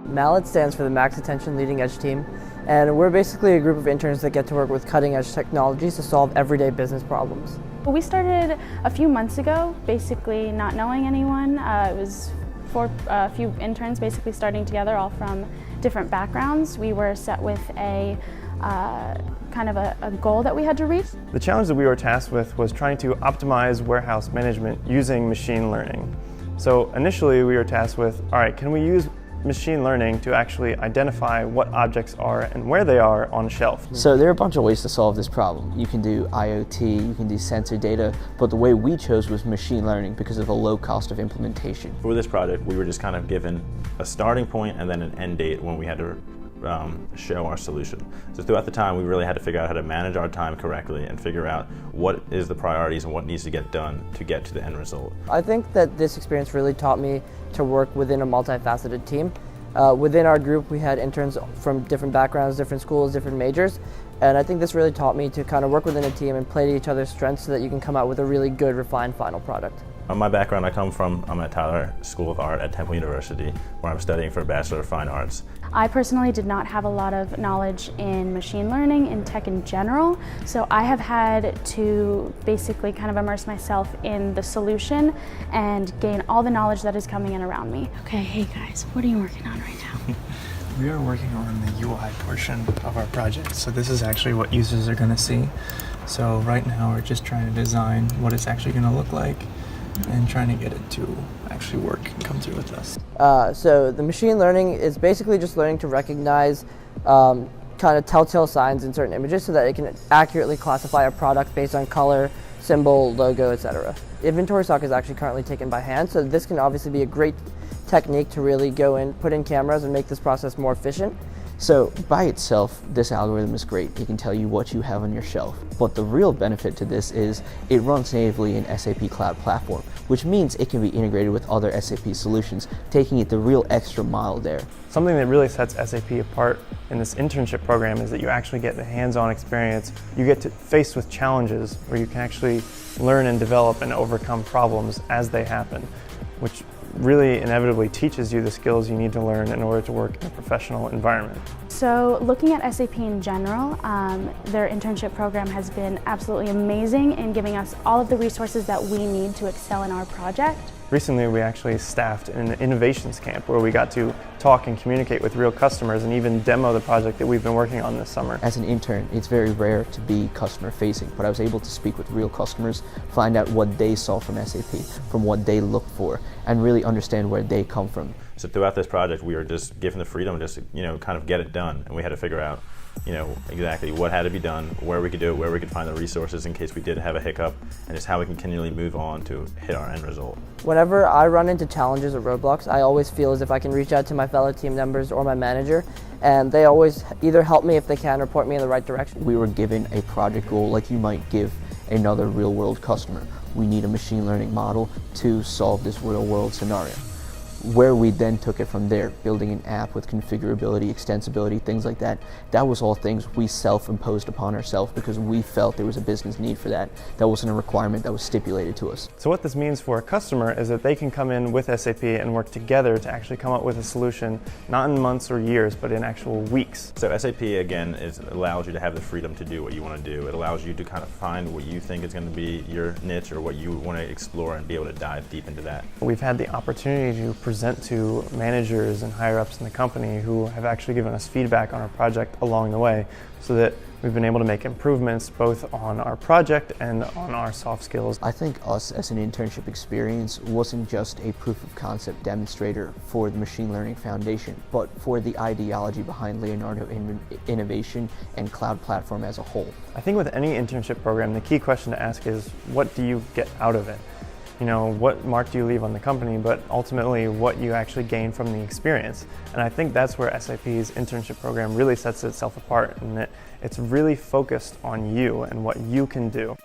M.A.L.E.T stands for the MaxAttention Leading Edge Team, and we're basically a group of interns that get to work with cutting-edge technologies to solve everyday business problems. We started a few months ago, basically not knowing anyone. It was a few interns basically starting together, all from different backgrounds. We were set with a kind of a goal that we had to reach. The challenge that we were tasked with was trying to optimize warehouse management using machine learning. So initially we were tasked with, all right, can we use machine learning to actually identify what objects are and where they are on a shelf? So there are a bunch of ways to solve this problem. You can do IoT, you can do sensor data, but the way we chose was machine learning because of the low cost of implementation. For this project, we were just kind of given a starting point and then an end date when we had to show our solution. So throughout the time, we really had to figure out how to manage our time correctly and figure out what is the priorities and what needs to get done to get to the end result. I think that this experience really taught me to work within a multifaceted team. Within our group, we had interns from different backgrounds, different schools, different majors, and I think this really taught me to kind of work within a team and play to each other's strengths so that you can come out with a really good, refined final product. My background, I'm at Tyler School of Art at Temple University, where I'm studying for a Bachelor of Fine Arts. I personally did not have a lot of knowledge in machine learning and tech in general, so I have had to basically kind of immerse myself in the solution and gain all the knowledge that is coming in around me. Okay, hey guys, what are you working on right now? We are working on the UI portion of our project, so this is actually what users are going to see. So right now we're just trying to design what it's actually going to look like and trying to get it to actually work and come through with us. So the machine learning is basically just learning to recognize kind of telltale signs in certain images so that it can accurately classify a product based on color, symbol, logo, etc. Inventory stock is actually currently taken by hand, so this can obviously be a great technique to really go in, put in cameras and make this process more efficient. So by itself, this algorithm is great. It can tell you what you have on your shelf. But the real benefit to this is it runs natively in SAP Cloud Platform, which means it can be integrated with other SAP solutions, taking it the real extra mile there. Something that really sets SAP apart in this internship program is that you actually get the hands-on experience. You get to face with challenges where you can actually learn and develop and overcome problems as they happen, which really inevitably teaches you the skills you need to learn in order to work in a professional environment. So looking at SAP in general, their internship program has been absolutely amazing in giving us all of the resources that we need to excel in our project. Recently, we actually staffed an innovations camp where we got to talk and communicate with real customers and even demo the project that we've been working on this summer. As an intern, it's very rare to be customer facing, but I was able to speak with real customers, find out what they saw from SAP, from what they look for, and really understand where they come from. So throughout this project, we were just given the freedom to just, kind of get it done, and we had to figure out, exactly what had to be done, where we could do it, where we could find the resources in case we did have a hiccup, and just how we can continually move on to hit our end result. Whenever I run into challenges or roadblocks, I always feel as if I can reach out to my fellow team members or my manager, and they always either help me if they can or point me in the right direction. We were given a project goal like you might give another real-world customer. We need a machine learning model to solve this real-world scenario. Where we then took it from there, building an app with configurability, extensibility, things like that, that was all things we self-imposed upon ourselves because we felt there was a business need for that. That wasn't a requirement that was stipulated to us. So what this means for a customer is that they can come in with SAP and work together to actually come up with a solution, not in months or years, but in actual weeks. So SAP, again, allows you to have the freedom to do what you want to do. It allows you to kind of find what you think is going to be your niche or what you want to explore and be able to dive deep into that. We've had the opportunity to present to managers and higher-ups in the company who have actually given us feedback on our project along the way so that we've been able to make improvements both on our project and on our soft skills. I think us as an internship experience wasn't just a proof of concept demonstrator for the machine learning foundation, but for the ideology behind Leonardo innovation and cloud platform as a whole. I think with any internship program, the key question to ask is, what do you get out of it? What mark do you leave on the company, but ultimately what you actually gain from the experience. And I think that's where SAP's internship program really sets itself apart, in that it's really focused on you and what you can do.